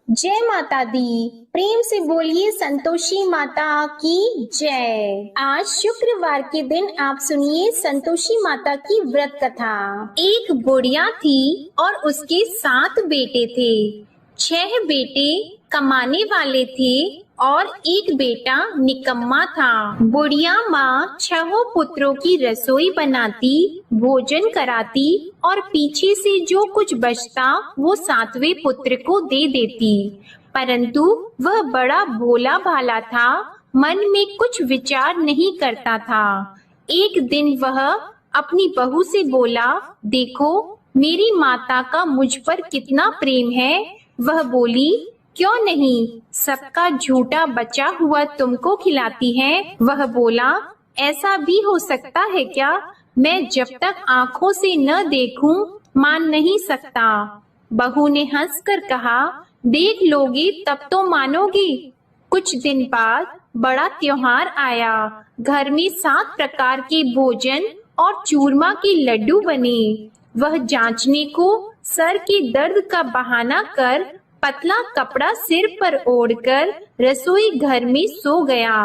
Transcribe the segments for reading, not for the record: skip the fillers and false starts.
जय माता दी। प्रेम से बोलिए संतोषी माता की जय। आज शुक्रवार के दिन आप सुनिए संतोषी माता की व्रत कथा। एक बुढ़िया थी और उसके 7 बेटे थे। 6 बेटे कमाने वाले थे और एक बेटा निकम्मा था। बुढ़िया माँ 6 पुत्रों की रसोई बनाती, भोजन कराती और पीछे से जो कुछ बचता वो 7वें पुत्र को दे देती। परंतु वह बड़ा भोला भाला था, मन में कुछ विचार नहीं करता था। एक दिन वह अपनी बहू से बोला, देखो मेरी माता का मुझ पर कितना प्रेम है। वह बोली, क्यों नहीं, सबका झूठा बचा हुआ तुमको खिलाती है। वह बोला, ऐसा भी हो सकता है क्या? मैं जब तक आंखों से न देखूं मान नहीं सकता। बहू ने हंसकर कहा, देख लोगे तब तो मानोगी। कुछ दिन बाद बड़ा त्योहार आया। घर में 7 प्रकार के भोजन और चूरमा के लड्डू बने। वह जांचने को सर के दर्द का बहाना कर पतला कपड़ा सिर पर ओढ़कर रसोई घर में सो गया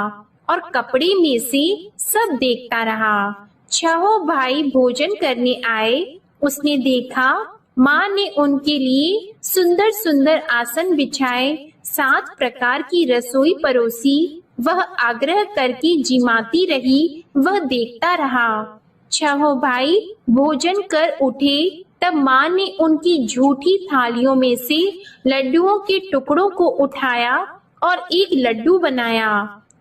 और कपड़े में से सब देखता रहा। 6 भाई भोजन करने आए। उसने देखा माँ ने उनके लिए सुंदर सुंदर आसन बिछाए, 7 प्रकार की रसोई परोसी। वह आग्रह करके जिमाती रही, वह देखता रहा। 6 भाई भोजन कर उठे, तब माँ ने उनकी झूठी थालियों में से लड्डुओं के टुकड़ों को उठाया और एक लड्डू बनाया।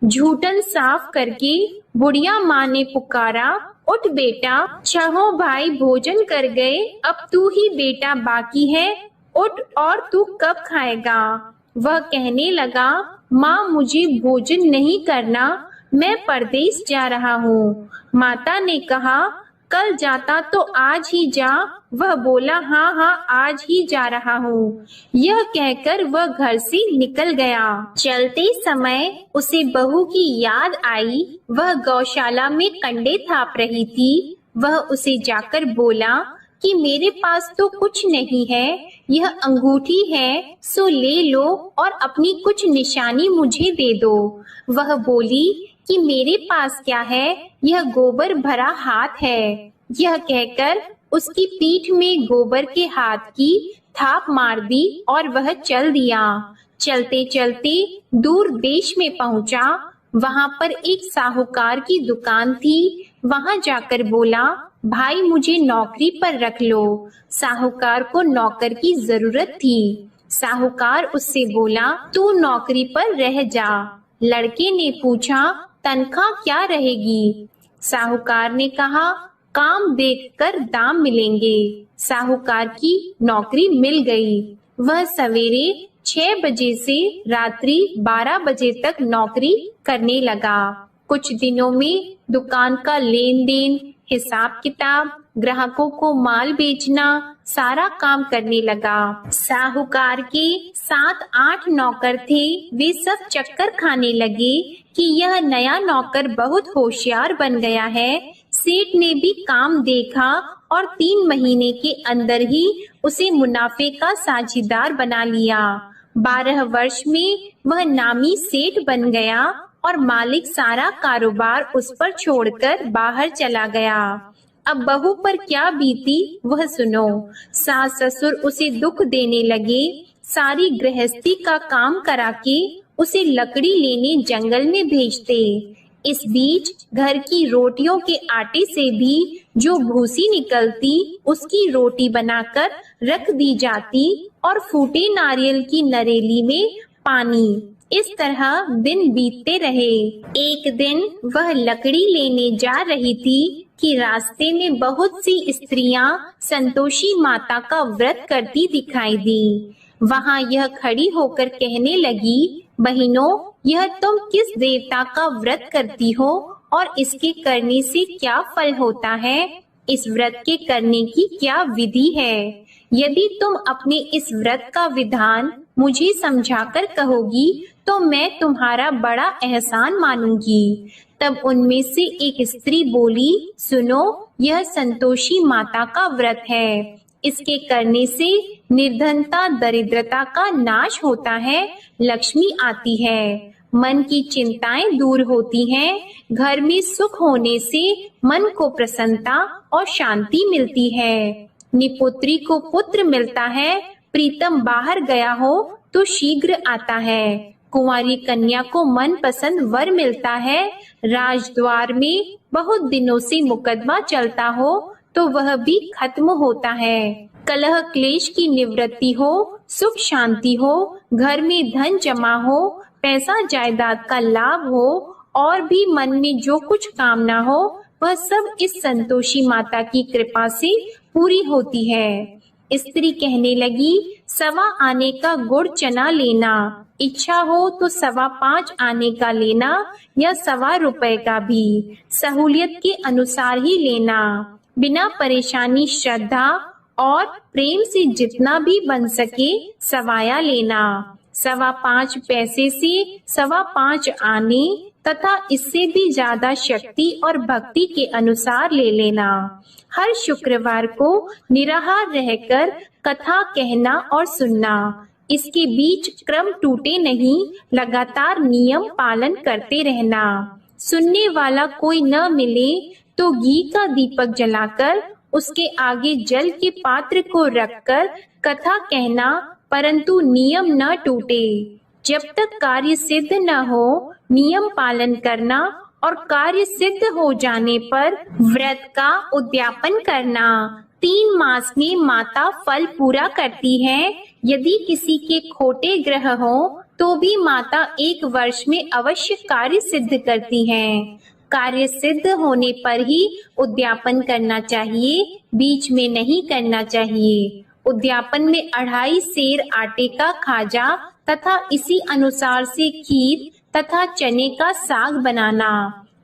झूठन साफ करके बुढ़िया माँ ने पुकारा, उठ बेटा, 6 भाई भोजन कर गए, अब तू ही बेटा बाकी है, उठ और तू कब खाएगा? वह कहने लगा, माँ मुझे भोजन नहीं करना, मैं परदेश जा रहा हूँ। माता ने कहा, कल जाता तो आज ही जा। वह बोला, हाँ हाँ आज ही जा रहा हूँ। यह कहकर वह घर से निकल गया। चलते समय उसे बहू की याद आई। वह गौशाला में कंडे थाप रही थी। वह उसे जाकर बोला कि मेरे पास तो कुछ नहीं है, यह अंगूठी है, सो ले लो और अपनी कुछ निशानी मुझे दे दो। वह बोली कि मेरे पास क्या है, यह गोबर भरा हाथ है। यह कहकर उसकी पीठ में गोबर के हाथ की थाप मार दी और वह चल दिया। चलते चलते दूर देश में पहुंचा। वहां पर एक साहूकार की दुकान थी। वहां जाकर बोला, भाई मुझे नौकरी पर रख लो। साहूकार को नौकर की जरूरत थी। साहूकार उससे बोला, तू नौकरी पर रह जा। लड़के ने पूछा, तनख्वाह क्या रहेगी? साहूकार ने कहा, काम देखकर दाम मिलेंगे। साहूकार की नौकरी मिल गई। वह सवेरे 6 बजे से रात्रि 12 बजे तक नौकरी करने लगा। कुछ दिनों में दुकान का लेन देन, हिसाब किताब, ग्राहकों को माल बेचना, सारा काम करने लगा। साहूकार के 7-8 नौकर थे। वे सब चक्कर खाने लगे कि यह नया नौकर बहुत होशियार बन गया है। सेठ ने भी काम देखा और 3 महीने के अंदर ही उसे मुनाफे का साझीदार बना लिया। 12 वर्ष में वह नामी सेठ बन गया और मालिक सारा कारोबार उस पर छोड़कर बाहर चला गया। अब बहू पर क्या बीती वह सुनो। सास ससुर उसे दुख देने लगे। सारी गृहस्थी का काम करा के उसे लकड़ी लेने जंगल में भेजते। इस बीच घर की रोटियों के आटे से भी जो भूसी निकलती उसकी रोटी बनाकर रख दी जाती और फूटे नारियल की नरेली में पानी। इस तरह दिन बीतते रहे। एक दिन वह लकड़ी लेने जा रही थी कि रास्ते में बहुत सी स्त्रियां संतोषी माता का व्रत करती दिखाई दी। वहां यह खड़ी होकर कहने लगी, बहनों, यह तुम किस देवता का व्रत करती हो और इसके करने से क्या फल होता है? इस व्रत के करने की क्या विधि है? यदि तुम अपने इस व्रत का विधान मुझे समझाकर कहोगी तो मैं तुम्हारा बड़ा एहसान मानूंगी। तब उनमें से एक स्त्री बोली, सुनो, यह संतोषी माता का व्रत है। इसके करने से निर्धनता दरिद्रता का नाश होता है, लक्ष्मी आती है, मन की चिंताएं दूर होती हैं, घर में सुख होने से मन को प्रसन्नता और शांति मिलती है। निपुत्री को पुत्र मिलता है, प्रीतम बाहर गया हो तो शीघ्र आता है। कुंवारी कन्या को मनपसंद वर मिलता है। राजद्वार में बहुत दिनों से मुकदमा चलता हो तो वह भी खत्म होता है। कलह क्लेश की निवृत्ति हो, सुख शांति हो, घर में धन जमा हो, पैसा जायदाद का लाभ हो और भी मन में जो कुछ कामना हो वह सब इस संतोषी माता की कृपा से पूरी होती है। स्त्री कहने लगी, 1.25 आने का गुड़ चना लेना, इच्छा हो तो 5.25 आने का लेना या 1.25 रुपए का भी, सहूलियत के अनुसार ही लेना, बिना परेशानी श्रद्धा और प्रेम से जितना भी बन सके सवाया लेना। 5.25 पैसे से 5.25 आने तथा इससे भी ज्यादा शक्ति और भक्ति के अनुसार ले लेना। हर शुक्रवार को निराहार रहकर कथा कहना और सुनना। इसके बीच क्रम टूटे नहीं, लगातार नियम पालन करते रहना। सुनने वाला कोई न मिले तो घी का दीपक जलाकर उसके आगे जल के पात्र को रखकर कथा कहना, परंतु नियम न टूटे। जब तक कार्य सिद्ध न हो नियम पालन करना और कार्य सिद्ध हो जाने पर व्रत का उद्यापन करना। 3 मास में माता फल पूरा करती है। यदि किसी के खोटे ग्रह हो तो भी माता 1 वर्ष में अवश्य कार्य सिद्ध करती हैं। कार्य सिद्ध होने पर ही उद्यापन करना चाहिए, बीच में नहीं करना चाहिए। उद्यापन में 2.5 सेर आटे का खाजा तथा इसी अनुसार से खीर तथा चने का साग बनाना।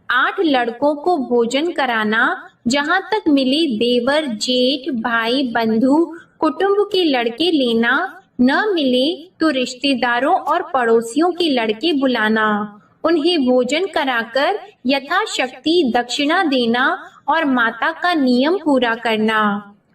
8 लड़कों को भोजन कराना। जहाँ तक मिले देवर, जेठ, भाई, बंधु, कुटुंब के लड़के लेना। न मिले तो रिश्तेदारों और पड़ोसियों के लड़के बुलाना। उन्हें भोजन कराकर यथाशक्ति दक्षिणा देना और माता का नियम पूरा करना।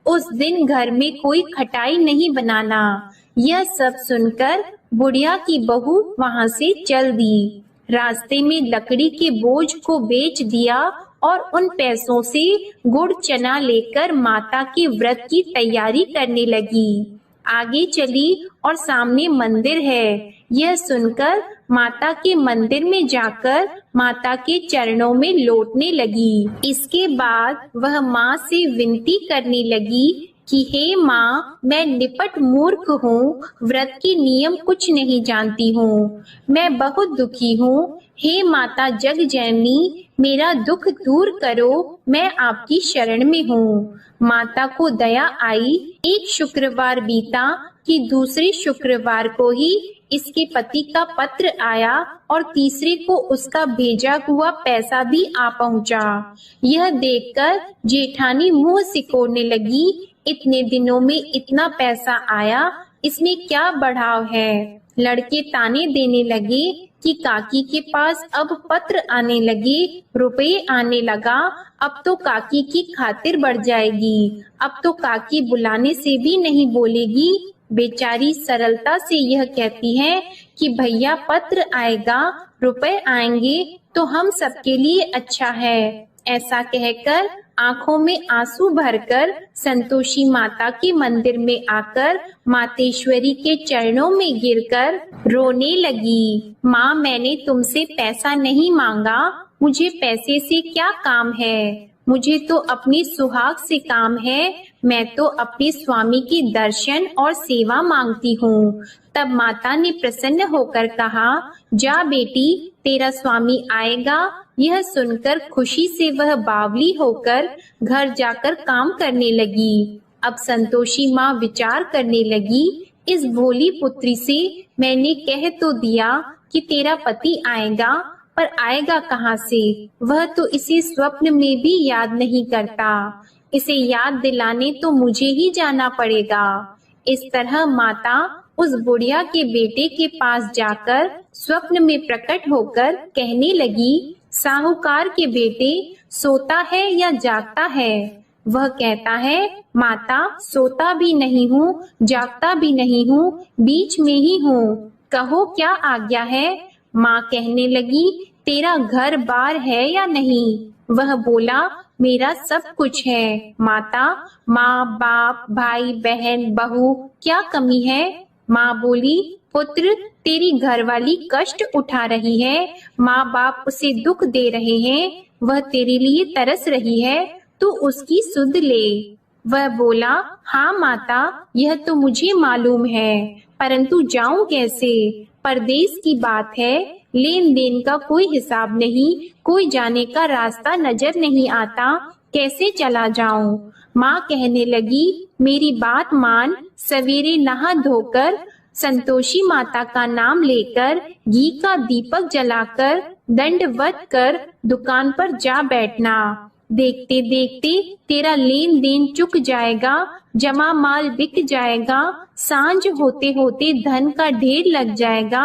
उस दिन घर में कोई खटाई नहीं बनाना। यह सब सुनकर बुढ़िया की बहू वहां से चल दी। रास्ते में लकड़ी के बोझ को बेच दिया और उन पैसों से गुड़ चना लेकर माता के व्रत की तैयारी करने लगी। आगे चली और सामने मंदिर है। यह सुनकर माता के मंदिर में जाकर माता के चरणों में लौटने लगी। इसके बाद वह माँ से विनती करने लगी कि हे माँ, मैं निपट मूर्ख हूँ, व्रत के नियम कुछ नहीं जानती हूँ, मैं बहुत दुखी हूँ। हे माता जग जननी, मेरा दुख दूर करो, मैं आपकी शरण में हूँ। माता को दया आई। एक शुक्रवार बीता कि दूसरे शुक्रवार को ही इसके पति का पत्र आया और तीसरे को उसका भेजा हुआ पैसा भी आ पहुँचा। यह देखकर जेठानी मुंह सिकोड़ने लगी। इतने दिनों में इतना पैसा आया, इसमें क्या बढ़ाव है। लड़के ताने देने लगे कि काकी के पास अब पत्र आने लगे, रुपए आने लगा, अब तो काकी की खातिर बढ़ जाएगी, अब तो काकी बुलाने से भी नहीं बोलेगी। बेचारी सरलता से यह कहती है कि भैया पत्र आएगा, रुपए आएंगे तो हम सबके लिए अच्छा है। ऐसा कहकर आंखों में आंसू भरकर संतोषी माता के मंदिर में आकर मातेश्वरी के चरणों में गिरकर रोने लगी। माँ, मैंने तुमसे पैसा नहीं मांगा, मुझे पैसे से क्या काम है, मुझे तो अपनी सुहाग से काम है, मैं तो अपने स्वामी की दर्शन और सेवा मांगती हूँ। तब माता ने प्रसन्न होकर कहा, जा बेटी, तेरा स्वामी आएगा। यह सुनकर खुशी से वह बावली होकर घर जाकर काम करने लगी। अब संतोषी माँ विचार करने लगी, इस भोली पुत्री से मैंने कह तो दिया कि तेरा पति आएगा, पर आएगा कहाँ से? वह तो इसे स्वप्न में भी याद नहीं करता। इसे याद दिलाने तो मुझे ही जाना पड़ेगा। इस तरह माता उस बुढ़िया के बेटे के पास जाकर स्वप्न में प्रकट होकर कहने लगी, साहूकार के बेटे, सोता है या जागता है? वह कहता है, माता सोता भी नहीं हूँ, जागता भी नहीं हूँ, बीच में ही हूँ, कहो क्या आज्ञा है। माँ कहने लगी, तेरा घर बार है या नहीं? वह बोला, मेरा सब कुछ है माता, माँ बाप भाई बहन बहू क्या कमी है? माँ बोली, पुत्र तेरी घरवाली कष्ट उठा रही है, माँ बाप उसे दुख दे रहे हैं, वह तेरे लिए तरस रही है, तू उसकी सुध ले। वह बोला, हाँ माता, यह तो मुझे मालूम है, परंतु जाऊं कैसे? परदेश की बात है, लेन देन का कोई हिसाब नहीं, कोई जाने का रास्ता नजर नहीं आता, कैसे चला जाऊं? माँ कहने लगी, मेरी बात मान, सवेरे नहा धोकर संतोषी माता का नाम लेकर घी का दीपक जलाकर दंडवत कर दुकान पर जा बैठना। देखते देखते तेरा लेन देन चुक जाएगा, जमा माल बिक जाएगा, सांझ होते होते धन का ढेर लग जाएगा।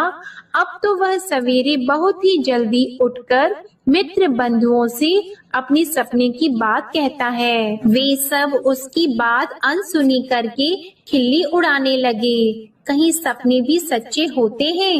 अब तो वह सवेरे बहुत ही जल्दी उठकर मित्र बंधुओं से अपनी सपने की बात कहता है। वे सब उसकी बात अनसुनी करके खिल्ली उड़ाने लगे। कहीं सपने भी सच्चे होते हैं?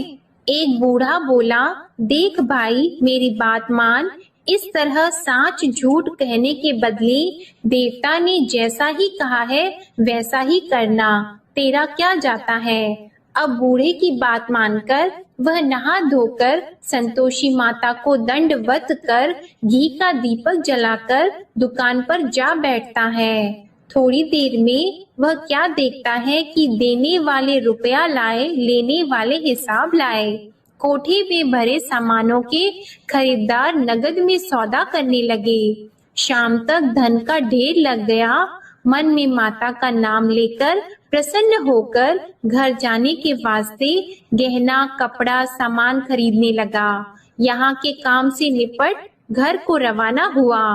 एक बूढ़ा बोला, देख भाई मेरी बात मान, इस तरह साच झूठ कहने के बदले देवता ने जैसा ही कहा है वैसा ही करना, तेरा क्या जाता है। अब बूढ़े की बात मानकर वह नहा धोकर संतोषी माता को दंडवत कर घी का दीपक जलाकर दुकान पर जा बैठता है। थोड़ी देर में वह क्या देखता है कि देने वाले रुपया लाए, लेने वाले हिसाब लाए। कोठे में भरे सामानों के खरीदार नगद में सौदा करने लगे। शाम तक धन का ढेर लग गया। मन में माता का नाम लेकर प्रसन्न होकर घर जाने के वास्ते गहना कपड़ा सामान खरीदने लगा। यहाँ के काम से निपट घर को रवाना हुआ।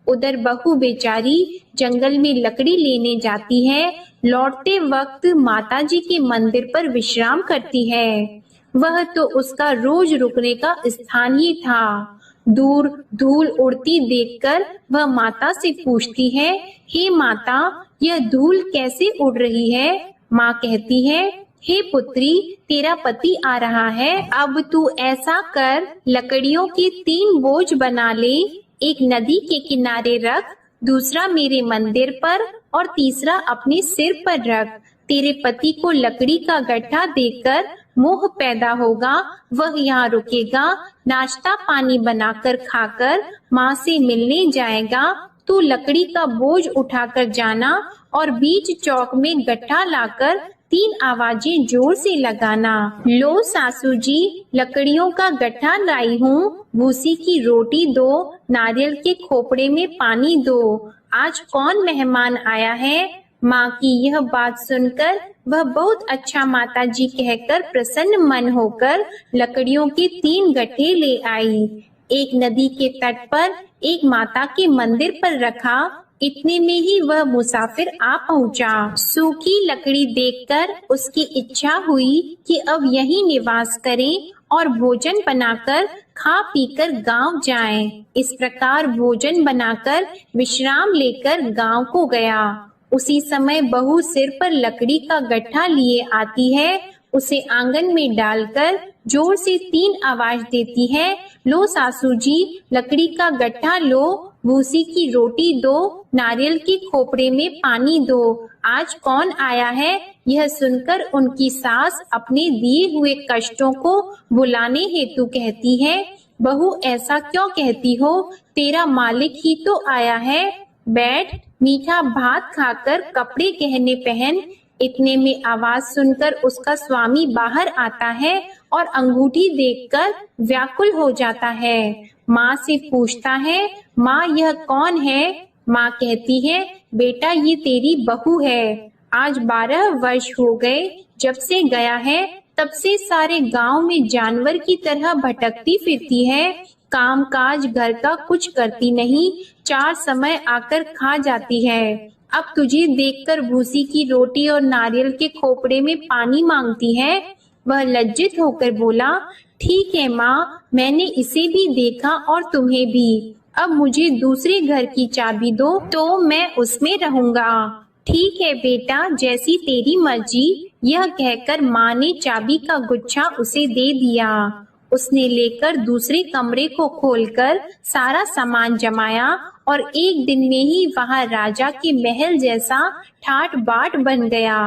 उधर बहू बेचारी जंगल में लकड़ी लेने जाती है। लौटते वक्त माताजी के मंदिर पर विश्राम करती है। वह तो उसका रोज रुकने का स्थान ही था। दूर धूल उड़ती देखकर वह माता से पूछती है, हे माता, यह धूल कैसे उड़ रही है? माँ कहती है, हे पुत्री, तेरा पति आ रहा है, अब तू ऐसा कर, लकड़ियों के 3 बोझ बना ले, एक नदी के किनारे रख, दूसरा मेरे मंदिर पर और तीसरा अपने सिर पर रख। तेरे पति को लकड़ी का गट्ठा देकर मोह पैदा होगा, वह यहाँ रुकेगा, नाश्ता पानी बनाकर खाकर माँ से मिलने जाएगा। तू लकड़ी का बोझ उठाकर जाना और बीच चौक में गट्ठा लाकर 3 आवाजें जोर से लगाना। लो सासू जी, लकड़ियों का गट्ठा लाई हूँ, भूसी की रोटी दो, नारियल के खोपड़े में पानी दो। आज कौन मेहमान आया है? माँ की यह बात सुनकर वह बहुत अच्छा माताजी कहकर प्रसन्न मन होकर लकड़ियों के 3 गट्ठे ले आई। एक नदी के तट पर एक माता के मंदिर पर रखा। इतने में ही वह मुसाफिर आ पहुँचा। सूखी लकड़ी देखकर उसकी इच्छा हुई कि अब यहीं निवास करें और भोजन बनाकर खा पीकर गांव जाएं। इस प्रकार भोजन बनाकर विश्राम लेकर गांव को गया। उसी समय बहू सिर पर लकड़ी का गट्ठा लिए आती है। उसे आंगन में डालकर जोर से 3 आवाज देती है, लो सासू जी, लकड़ी का गट्ठा लो, भूसी की रोटी दो, नारियल के खोपड़े में पानी दो। आज कौन आया है? यह सुनकर उनकी सास अपने दिए हुए कष्टों को भुलाने हेतु कहती है, बहू ऐसा क्यों कहती हो? तेरा मालिक ही तो आया है। बैठ, मीठा भात खाकर कपड़े गहने पहन। इतने में आवाज सुनकर उसका स्वामी बाहर आता है और अंगूठी देखकर व्याकुल हो जाता है। माँ से पूछता है, माँ यह कौन है? माँ कहती है, बेटा ये तेरी बहू है। आज 12 वर्ष हो गए जब से गया है, तब से सारे गांव में जानवर की तरह भटकती फिरती है। काम काज घर का कुछ करती नहीं, 4 समय आकर खा जाती है। अब तुझे देखकर भूसी की रोटी और नारियल के खोपड़े में पानी मांगती है। वह लज्जित होकर बोला, ठीक है माँ, मैंने इसे भी देखा और तुम्हें भी। अब मुझे दूसरे घर की चाबी दो तो मैं उसमें रहूंगा। ठीक है बेटा, जैसी तेरी मर्जी। यह कहकर माँ ने चाबी का गुच्छा उसे दे दिया। उसने लेकर दूसरे कमरे को खोलकर सारा सामान जमाया और एक दिन में ही वहां राजा के महल जैसा ठाट बाट बन गया।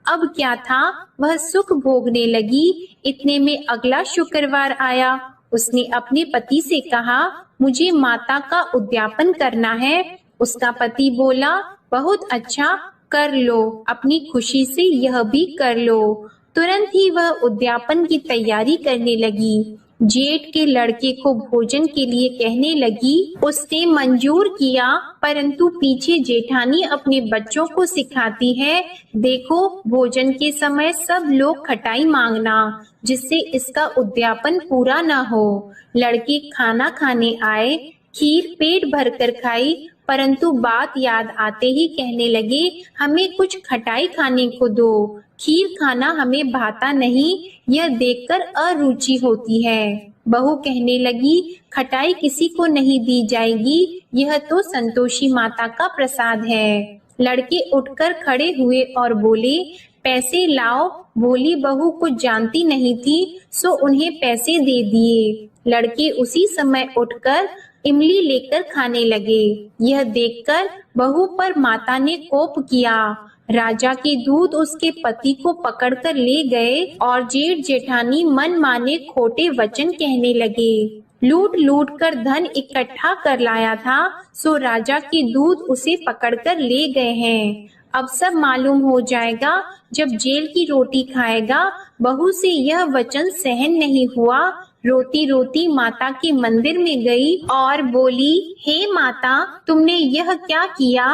अब क्या था, वह सुख भोगने लगी। इतने में अगला शुक्रवार आया। उसने अपने पति से कहा, मुझे माता का उद्यापन करना है। उसका पति बोला, बहुत अच्छा, कर लो, अपनी खुशी से यह भी कर लो। तुरंत ही वह उद्यापन की तैयारी करने लगी। जेठ के लड़के को भोजन के लिए कहने लगी। उसने मंजूर किया, परंतु पीछे जेठानी अपने बच्चों को सिखाती है, देखो भोजन के समय सब लोग खटाई मांगना, जिससे इसका उद्यापन पूरा न हो। लड़के खाना खाने आए, खीर पेट भरकर खाई, परंतु बात याद आते ही कहने लगे, हमें कुछ खटाई खाने को दो, खीर खाना हमें भाता नहीं, यह देखकर अरुचि होती है। बहू कहने लगी, खटाई किसी को नहीं दी जाएगी, यह तो संतोषी माता का प्रसाद है। लड़के उठकर खड़े हुए और बोले, पैसे लाओ। भोली बहू कुछ जानती नहीं थी, सो उन्हें पैसे दे दिए। लड़के उसी समय उठकर इमली लेकर खाने लगे। यह देखकर बहू पर माता ने कोप किया। राजा के दूत उसके पति को पकड़कर ले गए और जेठ जेठानी मन माने खोटे वचन कहने लगे। लूट लूट कर धन इकट्ठा कर लाया था, सो राजा के दूत उसे पकड़कर ले गए हैं। अब सब मालूम हो जाएगा जब जेल की रोटी खाएगा। बहू से यह वचन सहन नहीं हुआ। रोती रोती माता के मंदिर में गई और बोली, हे माता, तुमने यह क्या किया?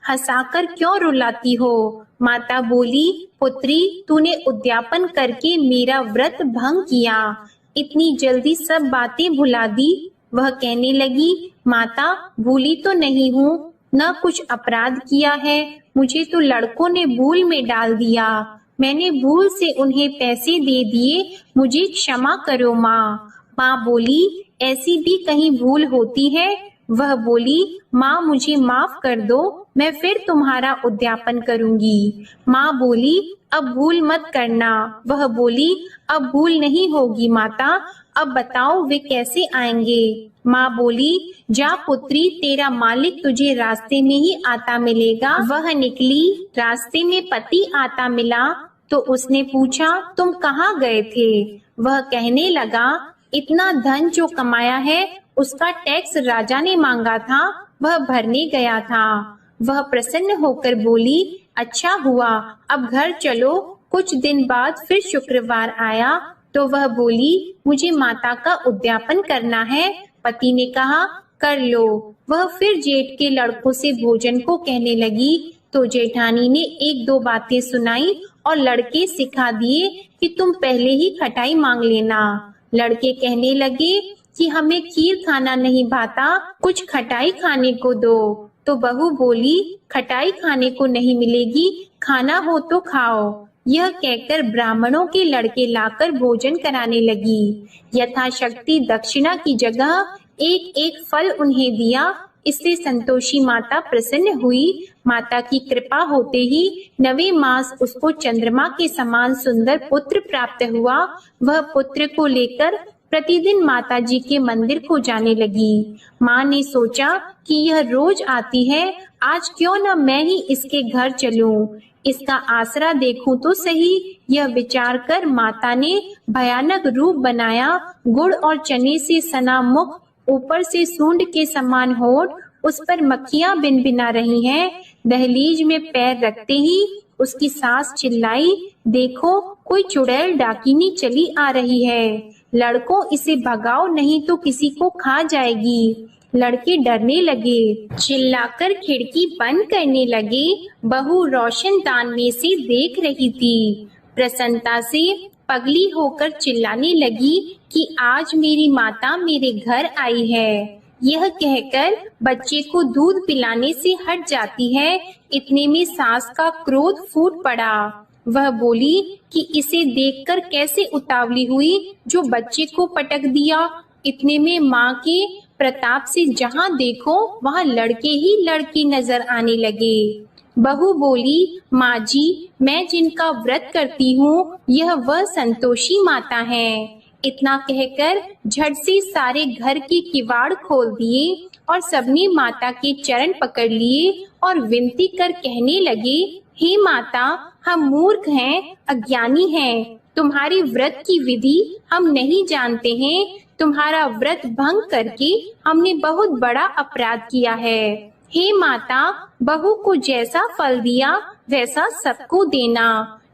हंसाकर क्यों रुलाती हो? माता बोली, पुत्री, तूने उद्यापन करके मेरा व्रत भंग किया, इतनी जल्दी सब बातें भुला दी। वह कहने लगी, माता, भूली तो नहीं हूँ, न कुछ अपराध किया है, मुझे तो लड़कों ने भूल में डाल दिया, मैंने भूल से उन्हें पैसे दे दिए, मुझे क्षमा करो माँ। माँ बोली, ऐसी भी कहीं भूल होती है? वह बोली, माँ मुझे माफ कर दो, मैं फिर तुम्हारा उद्यापन करूंगी। माँ बोली, अब भूल मत करना। वह बोली, अब भूल नहीं होगी माता, अब बताओ वे कैसे आएंगे? माँ बोली, जा पुत्री, तेरा मालिक तुझे रास्ते में ही आता मिलेगा। वह निकली, रास्ते में पति आता मिला तो उसने पूछा, तुम कहाँ गए थे? वह कहने लगा, इतना धन जो कमाया है उसका टैक्स राजा ने मांगा था, वह भरने गया था। वह प्रसन्न होकर बोली, अच्छा हुआ, अब घर चलो। कुछ दिन बाद फिर शुक्रवार आया तो वह बोली, मुझे माता का उद्यापन करना है। पति ने कहा, कर लो। वह फिर जेठ के लड़कों से भोजन को कहने लगी तो जेठानी ने एक दो बातें सुनाई और लड़के सिखा दिए कि तुम पहले ही खटाई मांग लेना। लड़के कहने लगे कि हमें खीर खाना नहीं भाता, कुछ खटाई खाने को दो। तो बहू बोली, खटाई खाने को नहीं मिलेगी, खाना हो तो खाओ। यह कहकर ब्राह्मणों के लड़के लाकर भोजन कराने लगी। यथाशक्ति दक्षिणा की जगह एक एक फल उन्हें दिया। इससे संतोषी माता प्रसन्न हुई। माता की कृपा होते ही 9वें मास उसको चंद्रमा के समान सुंदर पुत्र प्राप्त हुआ। वह पुत्र को लेकर प्रतिदिन माता जी के मंदिर को जाने लगी। माँ ने सोचा कि यह रोज आती है, आज क्यों न मैं ही इसके घर चलूं, इसका आसरा देखूं तो सही। यह विचार कर माता ने भयानक रूप बनाया। गुड़ और चने से सना मुख, ऊपर से सूंड के समान होठ, उस पर मक्खियां भिनभिना रही हैं। दहलीज में पैर रखते ही उसकी सास चिल्लाई, देखो कोई चुड़ैल डाकिनी चली आ रही है, लड़कों इसे भगाओ नहीं तो किसी को खा जाएगी। लड़के डरने लगे, चिल्लाकर खिड़की बंद करने लगे। बहू रोशनदान में से देख रही थी। प्रसन्नता से पगली होकर चिल्लाने लगी कि आज मेरी माता मेरे घर आई है। यह कहकर बच्चे को दूध पिलाने से हट जाती है। इतने में सास का क्रोध फूट पड़ा। वह बोली कि इसे देखकर कैसे उतावली हुई जो बच्चे को पटक दिया। इतने में माँ के प्रताप से जहाँ देखो वहाँ लड़के ही लड़के नजर आने लगे। बहू बोली, माँ जी, मैं जिनका व्रत करती हूँ यह वह संतोषी माता है। इतना कहकर झट से सारे घर के किवाड़ खोल दिए और सबने माता के चरण पकड़ लिए और विनती कर कहने लगे, हे माता, हम मूर्ख हैं, अज्ञानी हैं, तुम्हारी व्रत की विधि हम नहीं जानते हैं। तुम्हारा व्रत भंग करके हमने बहुत बड़ा अपराध किया है। हे माता, बहू को जैसा फल दिया वैसा सबको देना।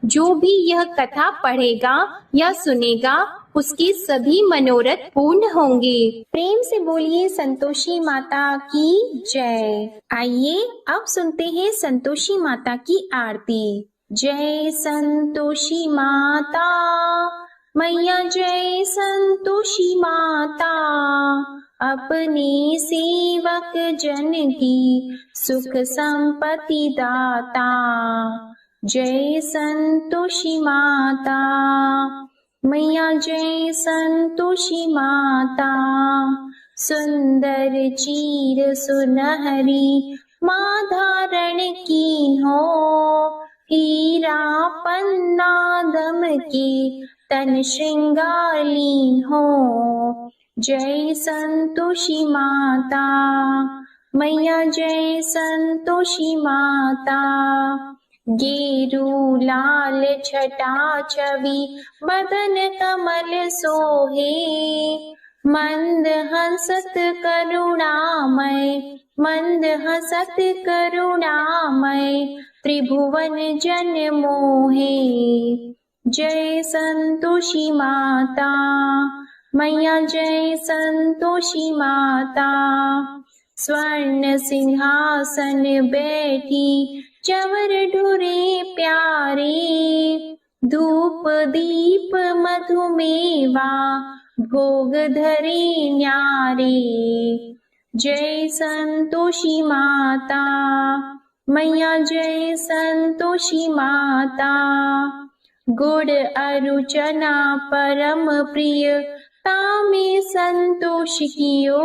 जो भी यह कथा पढ़ेगा या सुनेगा उसके सभी मनोरथ पूर्ण होंगे। प्रेम से बोलिए संतोषी माता की जय। आइए अब सुनते हैं संतोषी माता की आरती। जय संतोषी माता मैया, जय संतोषी माता, अपने सेवक जन की सुख संपत्ति दाता। जय संतोषी माता मैया, जय संतोषी माता, सुंदर चीर सुनहरी माँ धारण की हो, हीरा पन्ना दम के तन श्रृंगारली हो। जय संतोषी माता मैया, जय संतोषी माता, गेरू लाल छटा छवि बदन कमल सोहे, मंद हंसत करुणामय, मंद हंसत करुणामय, त्रिभुवन जन मोहे। जय संतोषी माता मैया, जय संतोषी माता, स्वर्ण सिंहासन बैठी चवर ढुरे प्यारे, धूप दीप मधुमेवा भोग धरे न्यारे। जय संतोषी माता मैया, जय संतोषी माता, गुड़ अरु चना परम प्रिय तामे संतोष कियो,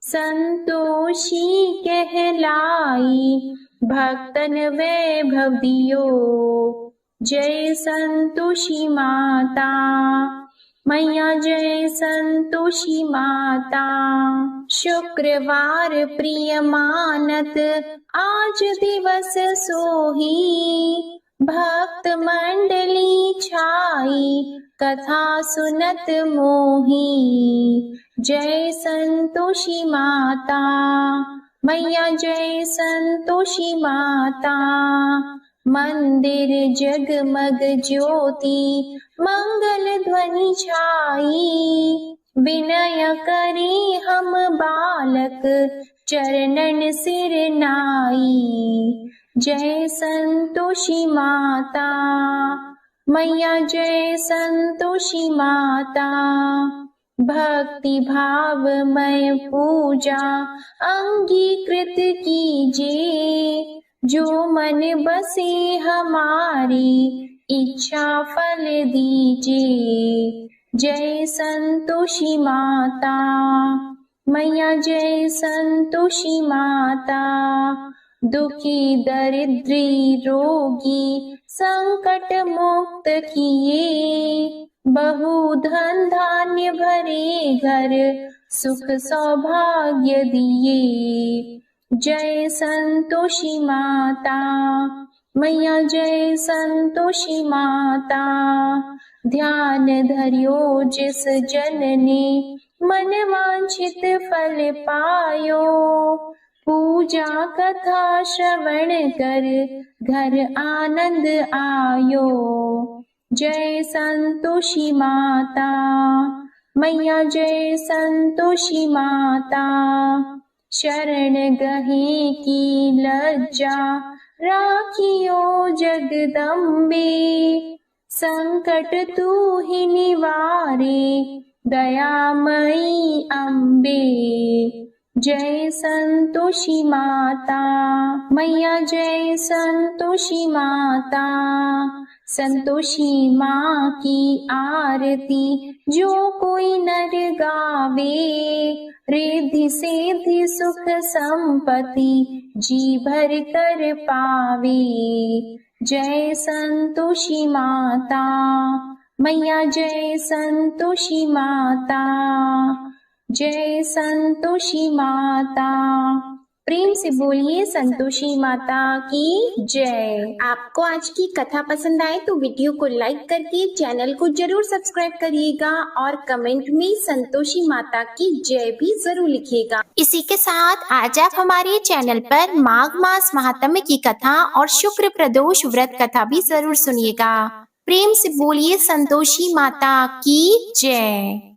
संतोषी कहलाई भक्तन वैभव दियो। जय संतोषी माता मैया, जय संतोषी माता, शुक्रवार प्रिय मानत आज दिवस सोही, भक्त मंडली छाई कथा सुनत मोही। जय संतोषी माता मैया, जय संतोषी माता, मंदिर जगमग ज्योति मंगल ध्वनि छाई, विनय करे हम बालक चरणन सिर नाई। जय संतोषी माता मैया, जय संतोषी माता, भक्ति भावमय पूजा अंगीकृत कीजिए, जो मन बसे हमारी इच्छा फल दीजिए। जय संतोषी माता मैया, जय संतोषी माता, दुखी दरिद्री रोगी संकट मुक्त किए, बहु धन धान्य भरे घर सुख सौभाग्य दिए। जय संतोषी माता मैया, जय संतोषी माता, ध्यान धरियो जिस जन ने मन वांछित फल पायो, पूजा कथा श्रवण कर घर आनंद आयो। जय संतोषी माता मैया, जय संतोषी माता, शरण गहे की लज्जा राखियो जगदम्बे, संकट तू ही निवारे दयामयी अम्बे। जय संतोषी माता मैया, जय संतोषी माता, संतोषी माँ की आरती जो कोई नर गावे, रिद्धि सिद्धि सुख संपत्ति जी भर कर पावे। जय संतोषी माता मैया, जय संतोषी माता, जय संतोषी माता। प्रेम से बोलिए संतोषी माता की जय। आपको आज की कथा पसंद आए तो वीडियो को लाइक करके चैनल को जरूर सब्सक्राइब करिएगा और कमेंट में संतोषी माता की जय भी जरूर लिखिएगा। इसी के साथ आज आप हमारे चैनल पर माघ मास महात्म्य की कथा और शुक्र प्रदोष व्रत कथा भी जरूर सुनिएगा। प्रेम से बोलिए संतोषी माता की जय।